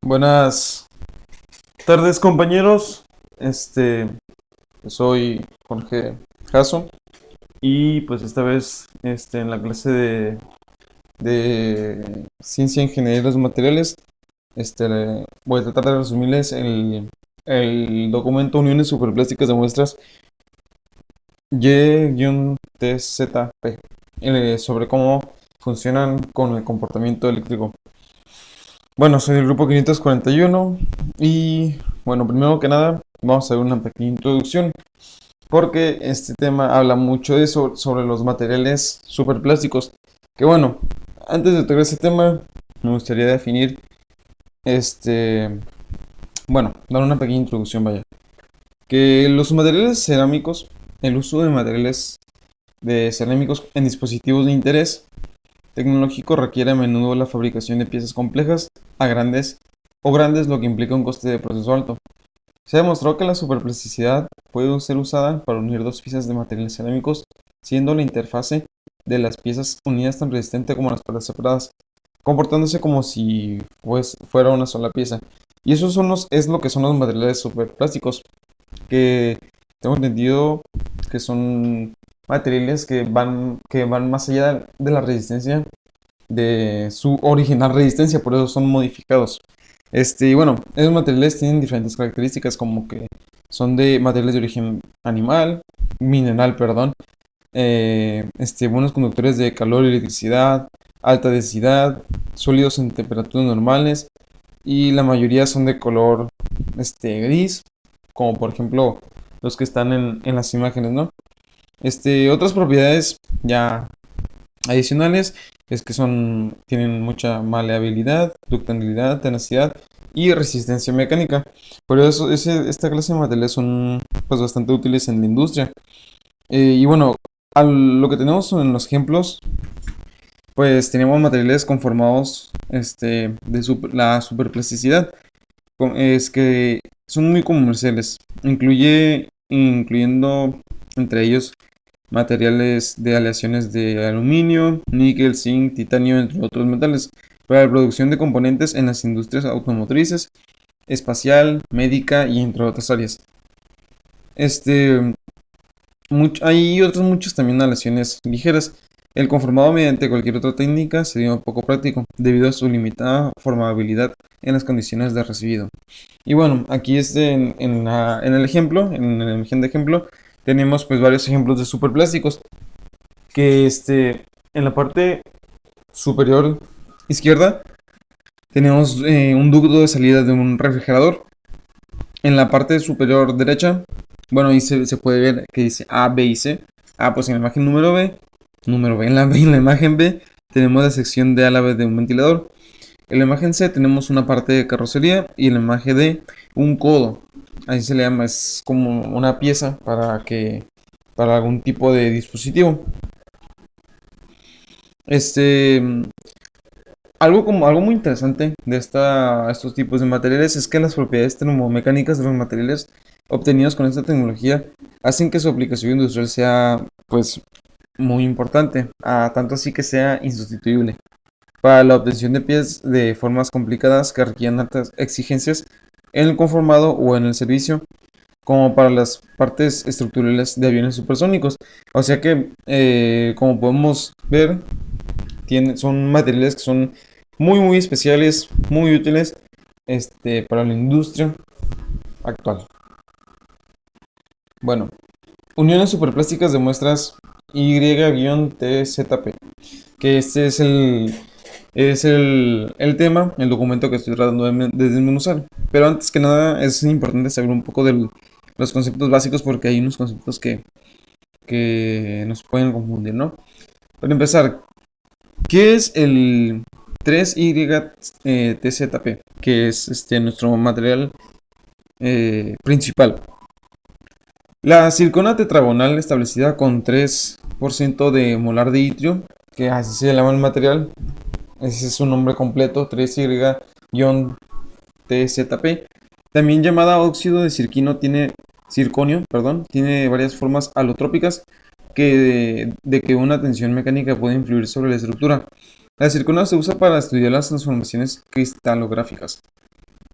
Buenas tardes, compañeros. Soy Jorge Jasso y pues esta vez en la clase de Ciencia, Ingeniería de los Materiales, voy a tratar de resumirles el documento Uniones Superplásticas de Muestras Y-TZP sobre cómo funcionan con el comportamiento eléctrico. Bueno, soy del grupo 541 y bueno, primero que nada vamos a hacer una pequeña introducción porque este tema habla mucho de eso, sobre los materiales superplásticos. Que bueno, antes de tocar ese tema me gustaría definir, este, bueno, dar una pequeña introducción, vaya. Que los materiales cerámicos, el uso de materiales de cerámicos en dispositivos de interés tecnológico requiere a menudo la fabricación de piezas complejas a grandes, lo que implica un coste de proceso alto. Se ha demostrado que la superplasticidad puede ser usada para unir dos piezas de materiales cerámicos, siendo la interfase de las piezas unidas tan resistente como las partes separadas, comportándose como si fuera una sola pieza. Y eso es lo que son los materiales superplásticos, que tengo entendido que son materiales que van más allá de la resistencia de su original resistencia, por eso son modificados. Bueno, esos materiales tienen diferentes características, como que son de materiales de origen mineral, perdón, buenos conductores de calor y electricidad, alta densidad, sólidos en temperaturas normales, y la mayoría son de color gris, como por ejemplo los que están en las imágenes, ¿no? Otras propiedades ya adicionales es que tienen mucha maleabilidad, ductilidad, tenacidad y resistencia mecánica. Por eso esta clase de materiales son pues bastante útiles en la industria. Y bueno, lo que tenemos en los ejemplos, pues tenemos materiales conformados la superplasticidad. Es que son muy comerciales, incluyendo entre ellos materiales de aleaciones de aluminio, níquel, zinc, titanio, entre otros metales, para la producción de componentes en las industrias automotrices, espacial, médica y entre otras áreas. Este, hay otras muchas también aleaciones ligeras. El conformado mediante cualquier otra técnica sería un poco práctico, debido a su limitada formabilidad en las condiciones de recibido. Y bueno, aquí en el ejemplo, en la imagen de ejemplo, tenemos pues varios ejemplos de superplásticos que en la parte superior izquierda tenemos un ducto de salida de un refrigerador. En la parte superior derecha, bueno, ahí se puede ver que dice A, B y C. Ah, pues en la imagen número B, en la imagen B tenemos la sección de ala de un ventilador. En la imagen C tenemos una parte de carrocería y en la imagen D un codo. Así se le llama, es como una pieza para algún tipo de dispositivo. Este, algo muy interesante de estos tipos de materiales es que las propiedades termomecánicas de los materiales obtenidos con esta tecnología hacen que su aplicación industrial sea pues muy importante, tanto así que sea insustituible para la obtención de piezas de formas complicadas que requieran altas exigencias en el conformado o en el servicio, como para las partes estructurales de aviones supersónicos. O sea que, como podemos ver, son materiales que son muy especiales, muy útiles para la industria actual. Bueno, uniones superplásticas de muestras Y-TZP, que este es el tema, el documento que estoy tratando de desmenuzar. Pero antes que nada es importante saber un poco de los conceptos básicos, porque hay unos conceptos que nos pueden confundir, ¿no? Para empezar, ¿qué es el 3Y-TZP? Que es nuestro material principal. La circona tetragonal establecida con 3% de molar de itrio, que así se llama el material, ese es su nombre completo, 3Y-TZP, también llamada óxido de circonio, tiene varias formas alotrópicas de que una tensión mecánica puede influir sobre la estructura. La circona se usa para estudiar las transformaciones cristalográficas.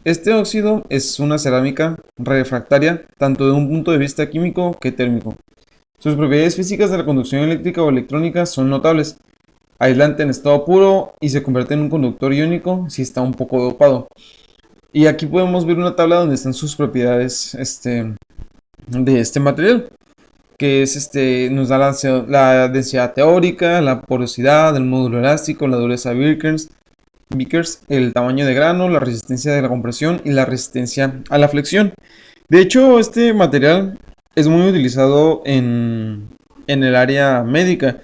Este óxido es una cerámica refractaria tanto de un punto de vista químico que térmico. Sus propiedades físicas de la conducción eléctrica o electrónica son notables. Aislante en estado puro y se convierte en un conductor iónico si está un poco dopado. Y aquí podemos ver una tabla donde están sus propiedades de este material, que es nos da la densidad teórica, la porosidad, el módulo elástico, la dureza Vickers, el tamaño de grano, la resistencia de la compresión y la resistencia a la flexión. De hecho, este material es muy utilizado en el área médica,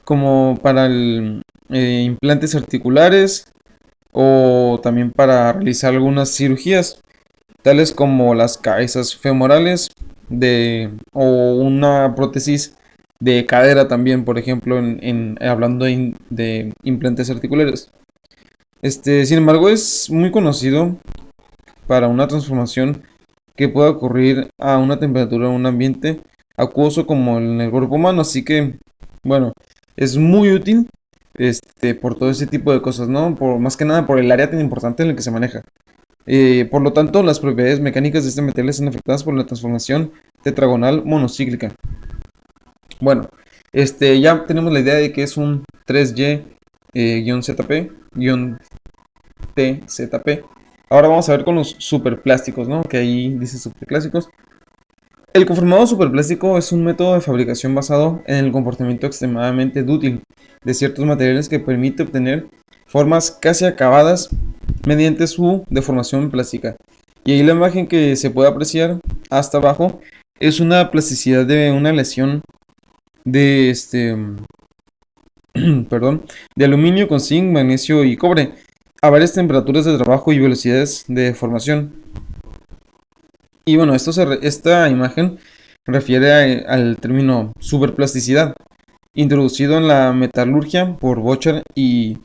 como para implantes articulares o también para realizar algunas cirugías, tales como las cabezas femorales o una prótesis de cadera también, por ejemplo, hablando de implantes articulares. Sin embargo, es muy conocido para una transformación que pueda ocurrir a una temperatura en un ambiente acuoso como en el cuerpo humano, así que, bueno, es muy útil por todo ese tipo de cosas, ¿no? Más que nada por el área tan importante en el que se maneja. Por lo tanto, las propiedades mecánicas de este material están afectadas por la transformación tetragonal monocíclica. Bueno, ya tenemos la idea de que es un 3Y-ZP-TZP. Ahora vamos a ver con los superplásticos, ¿no? Que ahí dice superplásticos. El conformado superplástico es un método de fabricación basado en el comportamiento extremadamente dúctil de ciertos materiales que permite obtener formas casi acabadas mediante su deformación plástica. Y ahí la imagen que se puede apreciar hasta abajo es una plasticidad de una lesión de perdón, de aluminio con zinc, magnesio y cobre a varias temperaturas de trabajo y velocidades de deformación. Y bueno, esta imagen refiere al término superplasticidad, introducido en la metalurgia por Bocher y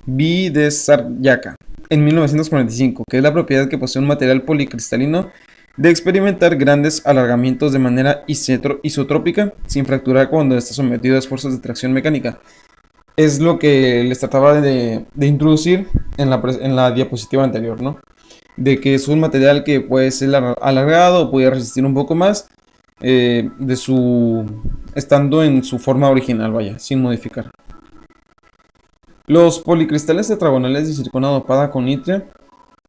Bidesarjaka en 1945, que es la propiedad que posee un material policristalino de experimentar grandes alargamientos de manera isotrópica sin fracturar cuando está sometido a esfuerzos de tracción mecánica. Es lo que les trataba de introducir en la diapositiva anterior, ¿no? De que es un material que puede ser alargado o puede resistir un poco más estando en su forma original, vaya, sin modificar. Los policristales tetragonales de silicona dopada con nitre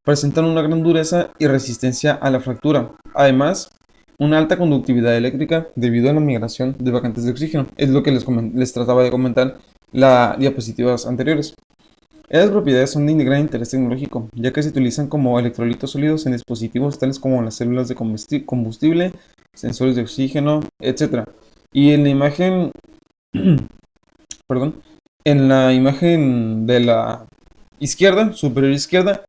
presentan una gran dureza y resistencia a la fractura. Además, una alta conductividad eléctrica debido a la migración de vacantes de oxígeno. Es lo que les trataba de comentar las diapositivas anteriores. Estas propiedades son de gran interés tecnológico, ya que se utilizan como electrolitos sólidos en dispositivos tales como las células de combustible, sensores de oxígeno, etc. Y en la imagen, perdón, en la imagen de la izquierda, superior izquierda,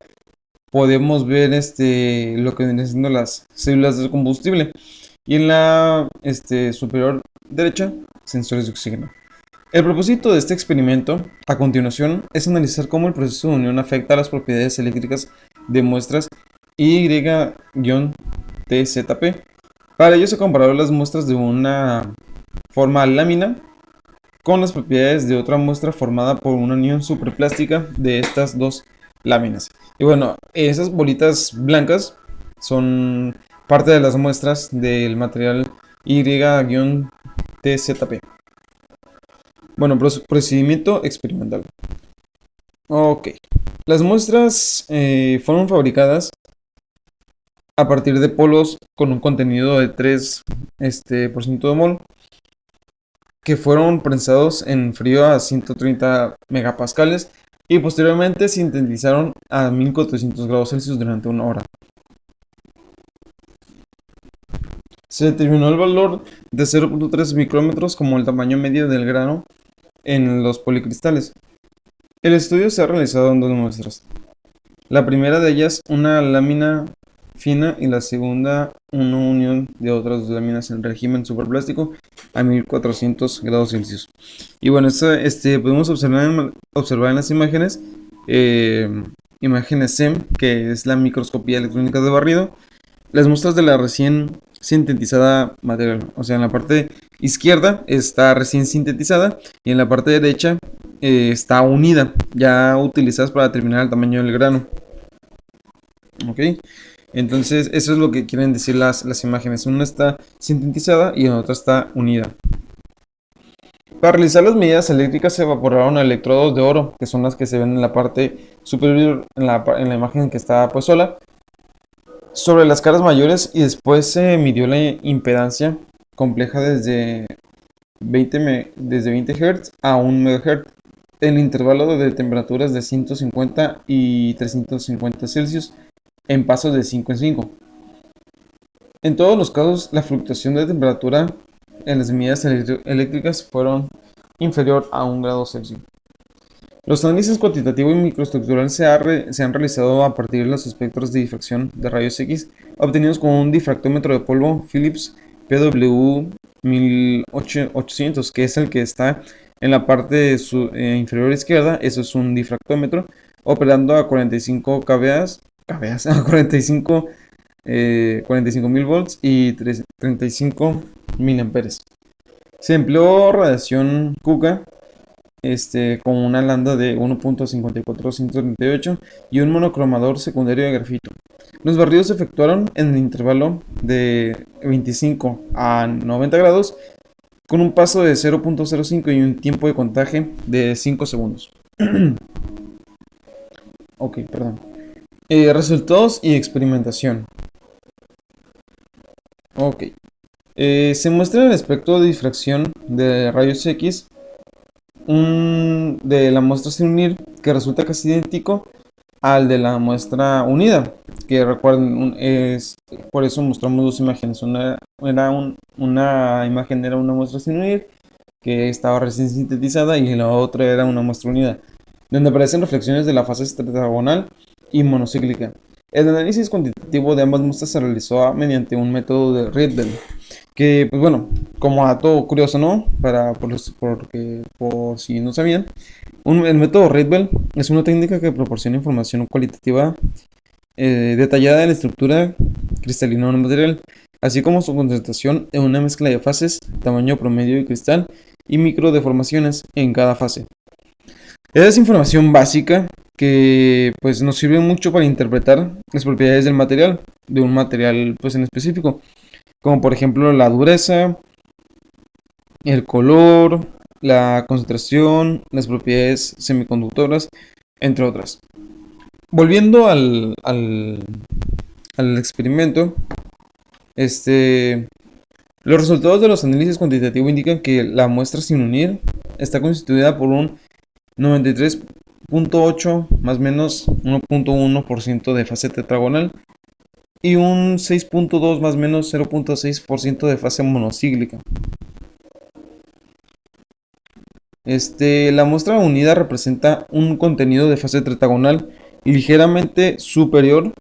podemos ver lo que vienen siendo las células de combustible. Y en la superior derecha, sensores de oxígeno. El propósito de este experimento, a continuación, es analizar cómo el proceso de unión afecta a las propiedades eléctricas de muestras Y-TZP. Para ello se compararon las muestras de una forma lámina con las propiedades de otra muestra formada por una unión superplástica de estas dos láminas. Y bueno, esas bolitas blancas son parte de las muestras del material Y-TZP. Bueno, procedimiento experimental. Ok. Las muestras fueron fabricadas a partir de polos con un contenido de 3% de mol que fueron prensados en frío a 130 megapascales y posteriormente se sintetizaron a 1400 grados Celsius durante una hora. Se determinó el valor de 0.3 micrómetros como el tamaño medio del grano en los policristales. El estudio se ha realizado en dos muestras. La primera de ellas una lámina fina y la segunda una unión de otras dos láminas en régimen superplástico a 1400 grados Celsius. Y bueno, podemos observar en las imágenes imágenes SEM, que es la microscopía electrónica de barrido, las muestras de la recién sintetizada material. O sea, en la parte izquierda está recién sintetizada y en la parte derecha está unida, ya utilizadas para determinar el tamaño del grano. Ok, entonces eso es lo que quieren decir las imágenes. Una está sintetizada y la otra está unida. Para realizar las medidas eléctricas se evaporaron electrodos de oro, que son las que se ven en la parte superior, en la imagen que está pues sola, sobre las caras mayores, y después se midió la impedancia compleja desde 20 Hz a 1 MHz en el intervalo de temperaturas de 150 y 350 Celsius en pasos de 5 en 5. En todos los casos, la fluctuación de temperatura en las medidas eléctricas fueron inferior a 1 grado Celsius. Los análisis cuantitativo y microestructural se han realizado a partir de los espectros de difracción de rayos X obtenidos con un difractómetro de polvo Philips PW1800, que es el que está en la parte inferior izquierda. Eso es un difractómetro operando a 45 kVA, a 45.000 volts y 35 miliamperes. Se empleó radiación Kuga con una lambda de 1.54138 y un monocromador secundario de grafito. Los barridos se efectuaron en el intervalo de 25 a 90 grados con un paso de 0.05 y un tiempo de contaje de 5 segundos. Ok, perdón. Resultados y experimentación. Ok. Se muestra el espectro de difracción de rayos X de la muestra sin unir, que resulta casi idéntico al de la muestra unida, que recuerden, por eso mostramos dos imágenes. Una imagen era una muestra sin unir, que estaba recién sintetizada, y la otra era una muestra unida, donde aparecen reflexiones de la fase tetragonal y monocíclica. El análisis cuantitativo de ambas muestras se realizó mediante un método de Rietveld, que, pues bueno, como dato curioso, ¿no? Por si no sabían, el método Rietveld es una técnica que proporciona información cualitativa detallada de la estructura cristalina de un material, así como su concentración en una mezcla de fases, tamaño promedio de cristal y microdeformaciones en cada fase. Es información básica que pues nos sirve mucho para interpretar las propiedades del material, de un material pues en específico, como por ejemplo la dureza, el color, la concentración, las propiedades semiconductoras, entre otras. Volviendo al experimento, los resultados de los análisis cuantitativos indican que la muestra sin unir está constituida por un 93.8 más o menos 1.1% de fase tetragonal y un 6.2 más o menos 0.6% de fase monocíclica. La muestra unida representa un contenido de fase tetragonal ligeramente superior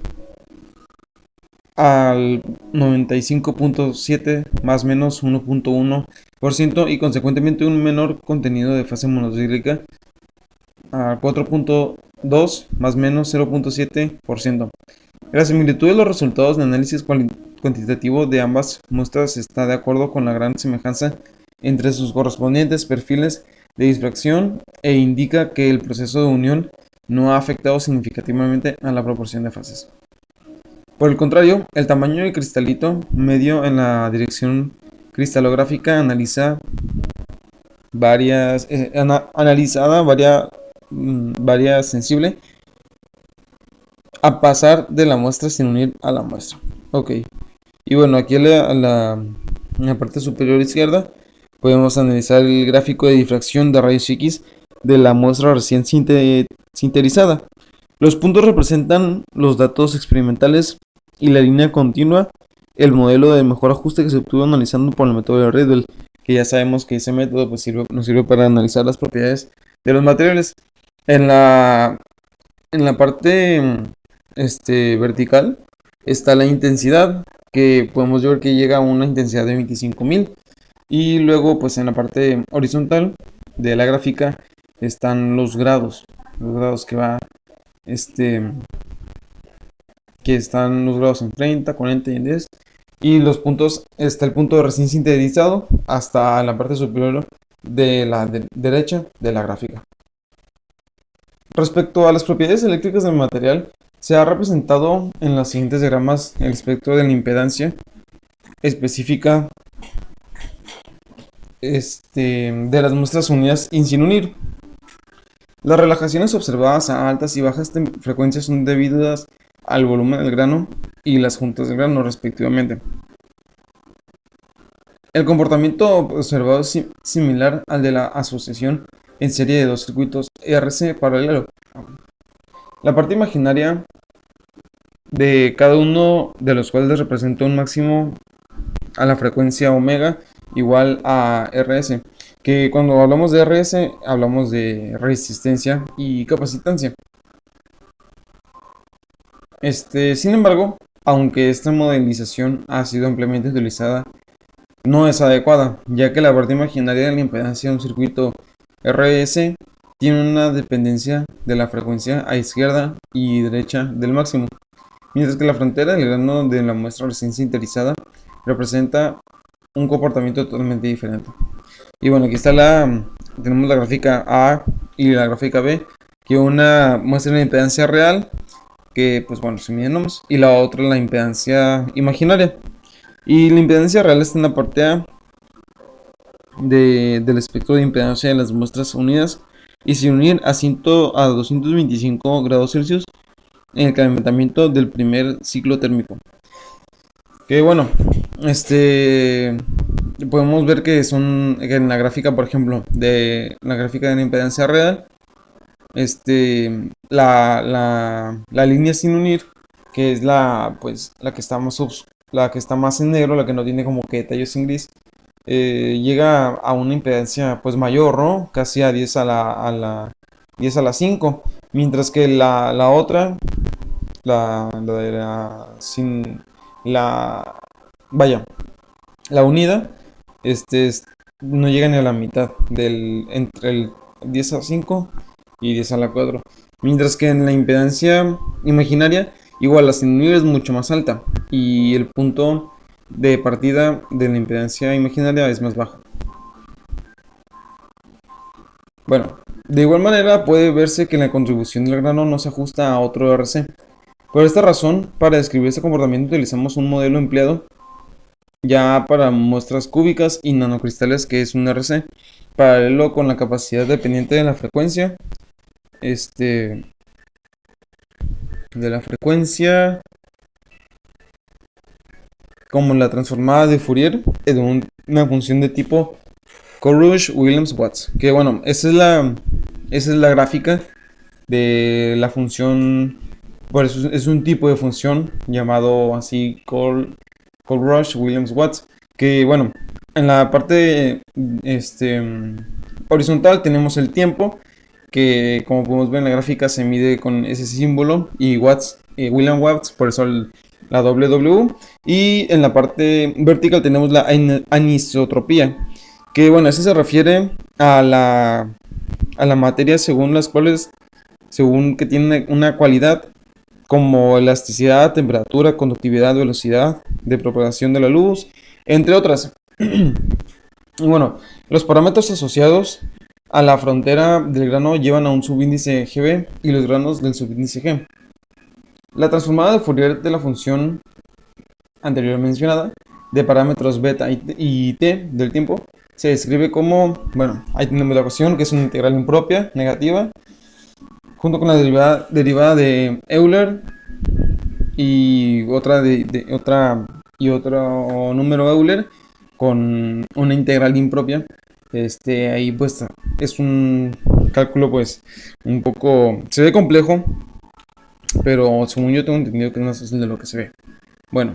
al 95.7 más o menos 1.1% y consecuentemente un menor contenido de fase monocíclica a 4.2 más o menos 0.7%. La similitud de los resultados de análisis cuantitativo de ambas muestras está de acuerdo con la gran semejanza entre sus correspondientes perfiles de difracción e indica que el proceso de unión no ha afectado significativamente a la proporción de fases. Por el contrario, el tamaño del cristalito medio en la dirección cristalográfica analizada varias sensible a pasar de la muestra sin unir a la muestra. Ok. Y bueno, aquí en la parte superior izquierda podemos analizar el gráfico de difracción de rayos X de la muestra recién sintetizada. Los puntos representan los datos experimentales y la línea continua, el modelo de mejor ajuste que se obtuvo analizando por el método de Rietveld, que ya sabemos que ese método pues, nos sirve para analizar las propiedades de los materiales. En la parte vertical está la intensidad, que podemos ver que llega a una intensidad de 25.000. Y luego pues en la parte horizontal de la gráfica están los grados que va que están los grados en 30, 40 y en 10. Y los puntos, está el punto recién sintetizado hasta la parte superior de la derecha de la gráfica. Respecto a las propiedades eléctricas del material, se ha representado en los siguientes diagramas el espectro de la impedancia específica de las muestras unidas y sin unir. Las relajaciones observadas a altas y bajas frecuencias son debidas al volumen del grano y las juntas del grano respectivamente. El comportamiento observado es similar al de la asociación en serie de dos circuitos RC paralelo. La parte imaginaria de cada uno de los cuales representa un máximo a la frecuencia omega igual a RS, que cuando hablamos de RS hablamos de resistencia y capacitancia. Sin embargo, aunque esta modelización ha sido ampliamente utilizada, no es adecuada, ya que la parte imaginaria de la impedancia de un circuito RS tiene una dependencia de la frecuencia a izquierda y derecha del máximo, mientras que la frontera del grano de la muestra recién sintetizada representa un comportamiento totalmente diferente. Y bueno, aquí está tenemos la gráfica A y la gráfica B, que una muestra la impedancia real, que pues bueno, se miden ohms, y la otra la impedancia imaginaria. Y la impedancia real está en la parte A del espectro de impedancia de las muestras unidas y sin unir a 225 grados Celsius en el calentamiento del primer ciclo térmico. Que bueno, podemos ver que en la gráfica, por ejemplo, de la gráfica de la impedancia real, la línea sin unir, que es la que está más en negro, la que no tiene como que detalles en gris, llega a una impedancia pues mayor, ¿no? Casi a 10 a la 10 a la 5, mientras que la otra, la de la sin la vaya, la unida, no llega ni a la mitad entre el 10 a 5 y 10 a la 4, mientras que en la impedancia imaginaria igual la sin unir es mucho más alta y el punto de partida de la impedancia imaginaria es más bajo. Bueno, de igual manera puede verse que la contribución del grano no se ajusta a otro RC. Por esta razón, para describir este comportamiento utilizamos un modelo empleado ya para muestras cúbicas y nanocristales, que es un RC, paralelo con la capacidad dependiente de la frecuencia, como la transformada de Fourier de una función de tipo Courage-Williams-Watts. Que bueno, esa es la gráfica de la función. Por eso es un tipo de función llamado así Courage-Williams-Watts. Que bueno, en la parte horizontal tenemos el tiempo, que como podemos ver en la gráfica se mide con ese símbolo, y Watts, William Watts, por eso la W. Y en la parte vertical tenemos la anisotropía, que bueno, eso se refiere a la materia según que tiene una cualidad como elasticidad, temperatura, conductividad, velocidad de propagación de la luz, entre otras. Y bueno, los parámetros asociados a la frontera del grano llevan a un subíndice GB y los granos del subíndice G. La transformada de Fourier de la función anterior mencionada de parámetros beta y t del tiempo se describe como, bueno, ahí tenemos la ecuación, que es una integral impropia negativa, junto con la derivada de Euler y otro número Euler con una integral impropia. Ahí pues es un cálculo pues un poco, se ve complejo, pero según yo tengo entendido que no es de lo que se ve. Bueno,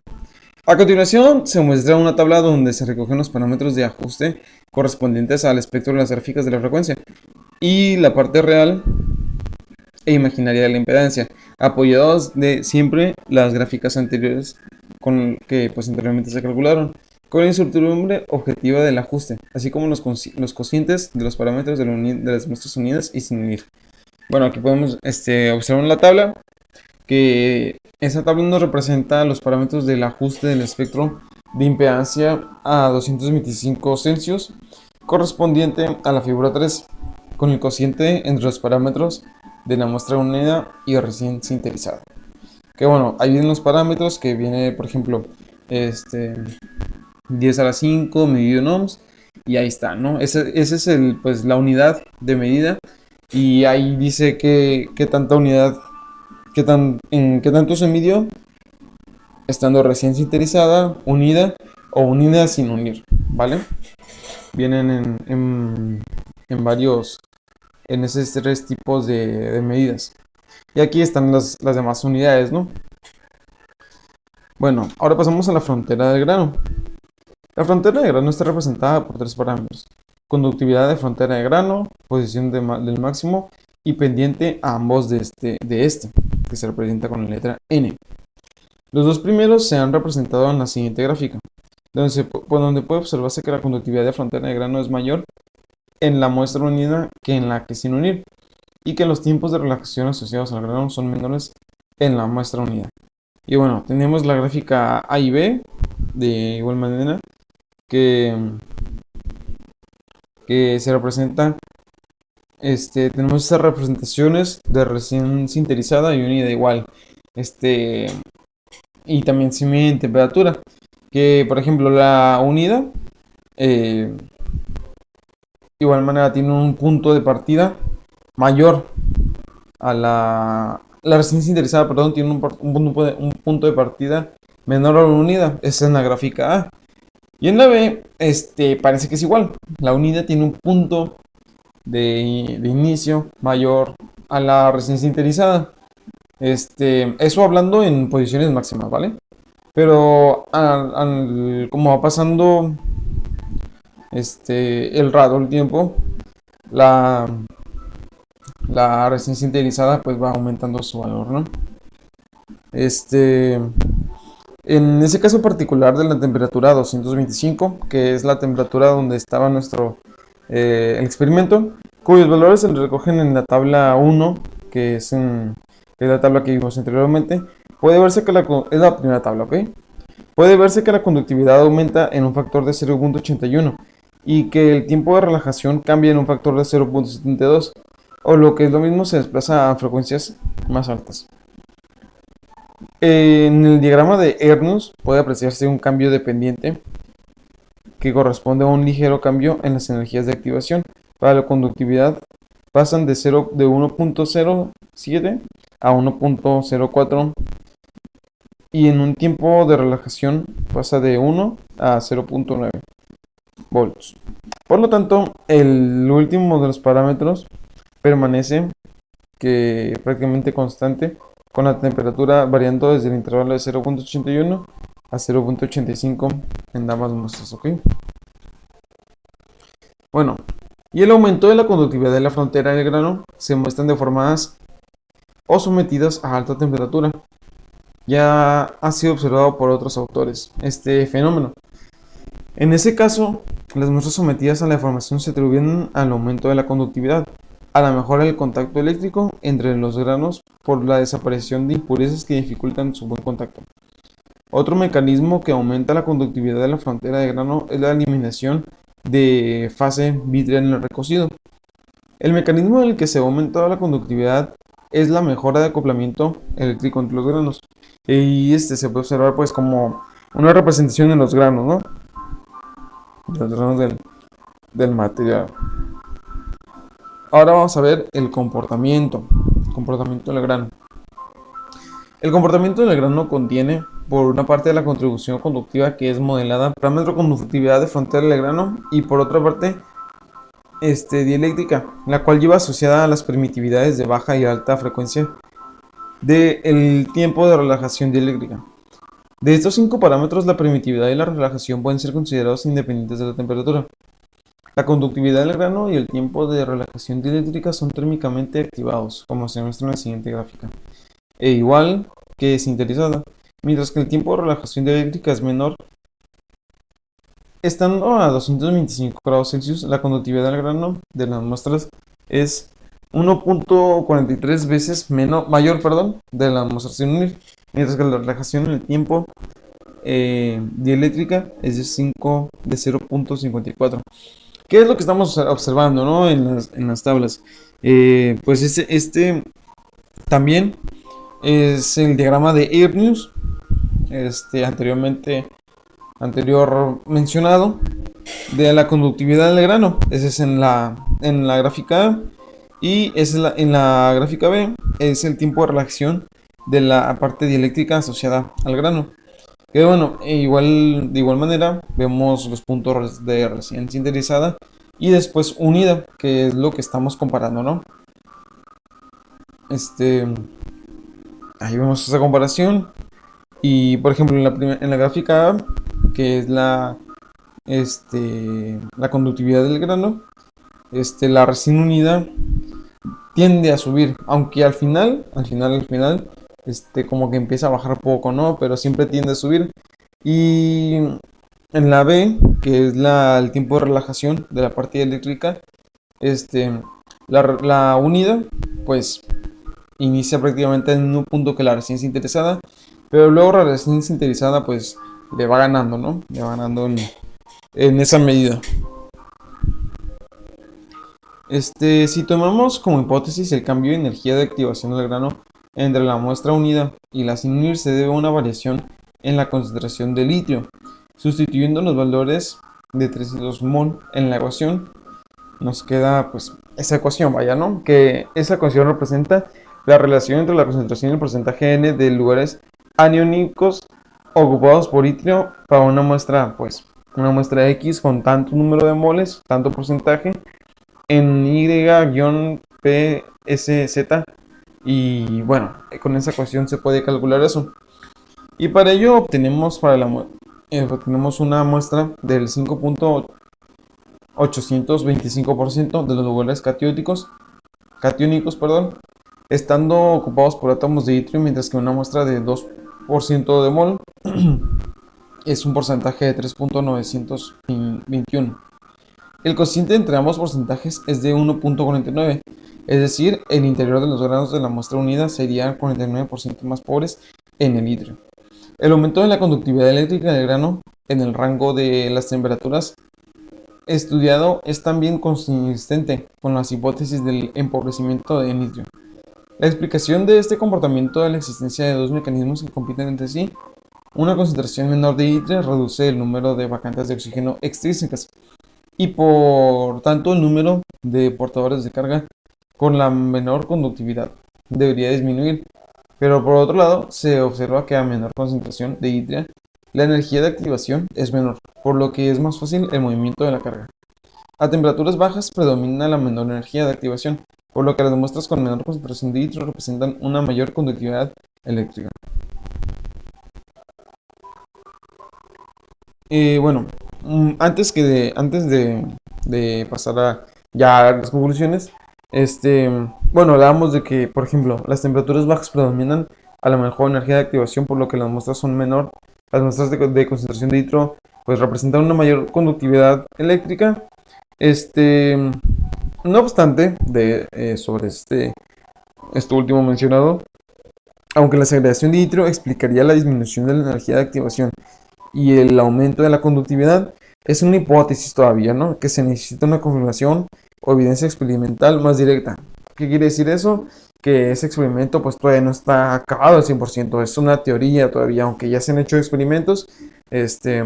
a continuación se muestra una tabla donde se recogen los parámetros de ajuste correspondientes al espectro de las gráficas de la frecuencia y la parte real e imaginaria de la impedancia, apoyados de siempre las gráficas anteriores con que pues anteriormente se calcularon, con la incertidumbre objetiva del ajuste, así como los cocientes de los parámetros de las muestras unidas y sin unir. Bueno, aquí podemos observar en la tabla que esa tabla nos representa los parámetros del ajuste del espectro de impedancia a 225 Celsius, correspondiente a la figura 3, con el cociente entre los parámetros de la muestra unida y recién sintetizada. Que bueno, ahí vienen los parámetros que viene, por ejemplo, 10 a la 5 medido en ohms, y ahí está, ¿no? Ese es pues, la unidad de medida, y ahí dice que tanta unidad, en qué tanto se midió, estando recién sintetizada, unida o unida sin unir, ¿vale? Vienen en varios, en esos tres tipos de medidas. Y aquí están las demás unidades, ¿no? Bueno, ahora pasamos a la frontera del grano. La frontera de grano está representada por tres parámetros: conductividad de frontera de grano, posición del máximo y pendiente a ambos de este, que se representa con la letra N. Los dos primeros se han representado en la siguiente gráfica, donde puede observarse que la conductividad de frontera de grano es mayor en la muestra unida que en la que sin unir, y que los tiempos de relajación asociados al grano son menores en la muestra unida. Y bueno, tenemos la gráfica A y B de igual manera, que se representa, tenemos estas representaciones de recién sintetizada y unida igual, y también se mide en temperatura, que por ejemplo la unida, igual manera tiene un punto de partida mayor a la recién sintetizada, perdón, tiene un punto de partida menor a la unida. Esa es la gráfica A. Y en la B, parece que es igual. La unida tiene un punto de inicio mayor a la recién sintetizada. Eso hablando en posiciones máximas, ¿vale? Pero como va pasando el tiempo, la, la recién sintetizada pues va aumentando su valor, ¿no? En ese caso particular de la temperatura 225, que es la temperatura donde estaba nuestro el experimento, cuyos valores se recogen en la tabla 1, que es la tabla que vimos anteriormente, puede verse que es la primera tabla, ¿ok? Puede verse que la conductividad aumenta en un factor de 0.81 y que el tiempo de relajación cambia en un factor de 0.72, o lo que es lo mismo, se desplaza a frecuencias más altas. En el diagrama de Ernst puede apreciarse un cambio dependiente que corresponde a un ligero cambio en las energías de activación. Para la conductividad pasan de 1.07 a 1.04, y en un tiempo de relajación pasa de 1 a 0.9 volts. Por lo tanto, el último de los parámetros permanece prácticamente constante, con la temperatura variando desde el intervalo de 0.81 a 0.85 en ambas muestras, ¿ok? Bueno, y el aumento de la conductividad de la frontera del grano se muestran deformadas o sometidas a alta temperatura. Ya ha sido observado por otros autores este fenómeno. En ese caso, las muestras sometidas a la deformación se atribuyen al aumento de la conductividad, a la mejora del contacto eléctrico entre los granos por la desaparición de impurezas que dificultan su buen contacto. Otro mecanismo que aumenta la conductividad de la frontera de grano es la eliminación de fase vítrea en el recocido. El mecanismo en el que se aumenta la conductividad es la mejora de acoplamiento eléctrico entre los granos. Y se puede observar pues como una representación de los granos, ¿no? Los granos del material. Ahora vamos a ver el comportamiento del grano. El comportamiento del grano contiene, por una parte, la contribución conductiva, que es modelada parámetro conductividad de frontera del grano, y por otra parte, dieléctrica, la cual lleva asociada a las permitividades de baja y alta frecuencia del tiempo de relajación dieléctrica. De estos 5 parámetros, la permitividad y la relajación pueden ser considerados independientes de la temperatura. La conductividad del grano y el tiempo de relajación dieléctrica son térmicamente activados, como se muestra en la siguiente gráfica, igual que sintetizada, mientras que el tiempo de relajación dieléctrica es menor. Estando a 225 grados Celsius, la conductividad del grano de las muestras es 1.43 veces mayor de la muestra sin unir, mientras que la relajación en el tiempo dieléctrica es de 0.54. ¿Qué es lo que estamos observando, ¿no? En las tablas. Pues este también es el diagrama de Arrhenius, anterior mencionado, de la conductividad del grano. Ese es en la gráfica A. Y en la gráfica B es el tiempo de relajación de la parte dieléctrica asociada al grano. Que bueno, de igual manera vemos los puntos de recién sinterizada y después unida, que es lo que estamos comparando, ¿no? Ahí vemos esa comparación. Y por ejemplo, en la gráfica A, que es la conductividad del grano, la recién unida tiende a subir, aunque al final, como que empieza a bajar poco, ¿no? Pero siempre tiende a subir. Y en la B, que es el tiempo de relajación de la parte eléctrica, la unida, pues inicia prácticamente en un punto que la recién sintetizada, pero luego la recién sintetizada, pues le va ganando, ¿no? Le va ganando en esa medida. Si tomamos como hipótesis el cambio de energía de activación del grano entre la muestra unida y la sin unir, se debe a una variación en la concentración de litio. Sustituyendo los valores de 300 mol en la ecuación, nos queda pues esa ecuación, vaya, ¿no? Que esa ecuación representa la relación entre la concentración y el porcentaje N de lugares aniónicos ocupados por litio para una muestra, pues, una muestra X con tanto número de moles, tanto porcentaje, en Y-PSZ. Y bueno, con esa ecuación se puede calcular eso. Y para ello obtenemos, obtenemos una muestra del 5.825% de los lugares catiónicos, estando ocupados por átomos de litio, mientras que una muestra de 2% de mol es un porcentaje de 3.921. El cociente entre ambos porcentajes es de 1.49, es decir, el interior de los granos de la muestra unida sería 49% más pobres en el litio. El aumento de la conductividad eléctrica del grano en el rango de las temperaturas estudiado es también consistente con las hipótesis del empobrecimiento de litio. La explicación de este comportamiento es la existencia de dos mecanismos que compiten entre sí. Una concentración menor de litio reduce el número de vacantes de oxígeno extrínsecas y por tanto el número de portadores de carga con la menor conductividad debería disminuir, pero por otro lado se observa que a menor concentración de litio la energía de activación es menor, por lo que es más fácil el movimiento de la carga. A temperaturas bajas predomina la menor energía de activación, por lo que las muestras con menor concentración de litio representan una mayor conductividad eléctrica. Bueno, antes de pasar a ya las conclusiones, bueno, hablábamos de que, por ejemplo, las temperaturas bajas predominan a la mejor energía de activación, por lo que las muestras son menor. Las muestras de concentración de litio, pues representan una mayor conductividad eléctrica. No obstante, sobre esto último mencionado, aunque la segregación de litio explicaría la disminución de la energía de activación y el aumento de la conductividad, es una hipótesis todavía, ¿no? Que se necesita una confirmación o evidencia experimental más directa. ¿Qué quiere decir eso? Que ese experimento pues todavía no está acabado al 100%, es una teoría todavía, aunque ya se han hecho experimentos, se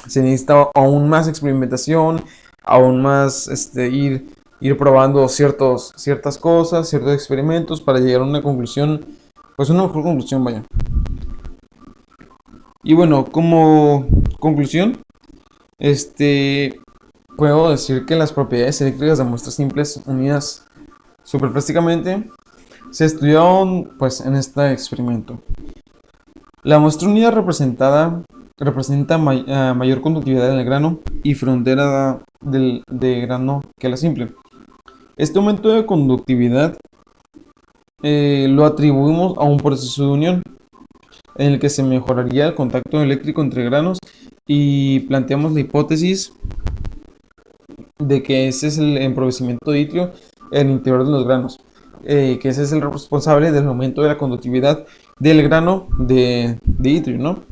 necesita aún más experimentación, aún más ir probando ciertas cosas, ciertos experimentos para llegar a una conclusión, pues una mejor conclusión, vaya. Y bueno, como conclusión, puedo decir que las propiedades eléctricas de muestras simples unidas superplásticamente se estudiaron pues en este experimento. La muestra unida representa mayor conductividad del grano y frontera de grano que la simple. Este aumento de conductividad lo atribuimos a un proceso de unión en el que se mejoraría el contacto eléctrico entre granos y planteamos la hipótesis de que ese es el empobrecimiento de litio en el interior de los granos, que ese es el responsable del aumento de la conductividad del grano de litio, ¿no?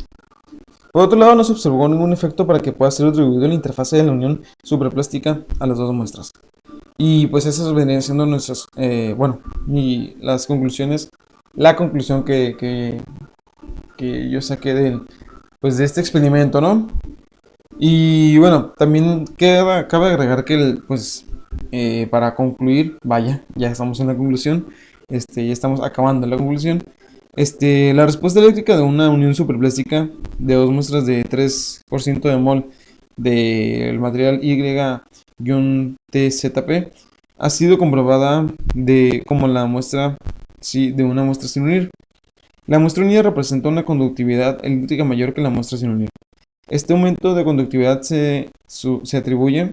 Por otro lado, no se observó ningún efecto para que pueda ser atribuido en la interfase de la unión superplástica a las dos muestras. Y pues esas vendrían siendo nuestras, bueno, y las conclusiones, la conclusión que yo saqué pues de este experimento, ¿no? Y bueno, también cabe agregar que, pues, para concluir, vaya, ya estamos en la conclusión, ya estamos acabando la conclusión. La respuesta eléctrica de una unión superplástica de dos muestras de 3% de mol del material Y-TZP ha sido comprobada como la muestra de una muestra sin unir. La muestra unida representa una conductividad eléctrica mayor que la muestra sin unir. Este aumento de conductividad se atribuye,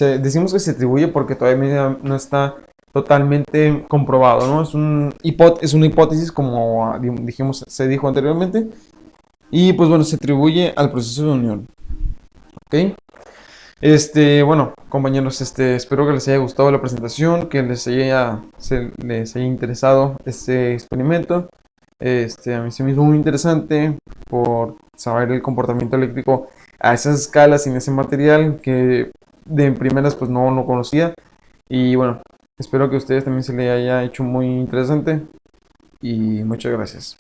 decimos que se atribuye porque todavía no está totalmente comprobado, ¿no? Es una hipótesis, como dijimos, se dijo anteriormente, y pues bueno, se atribuye al proceso de unión, ¿ok? Bueno, compañeros, espero que les haya gustado la presentación, que les haya interesado este experimento. A mí se me hizo muy interesante por saber el comportamiento eléctrico a esas escalas y en ese material que de primeras pues no conocía. Y bueno, espero que a ustedes también se les haya hecho muy interesante y muchas gracias.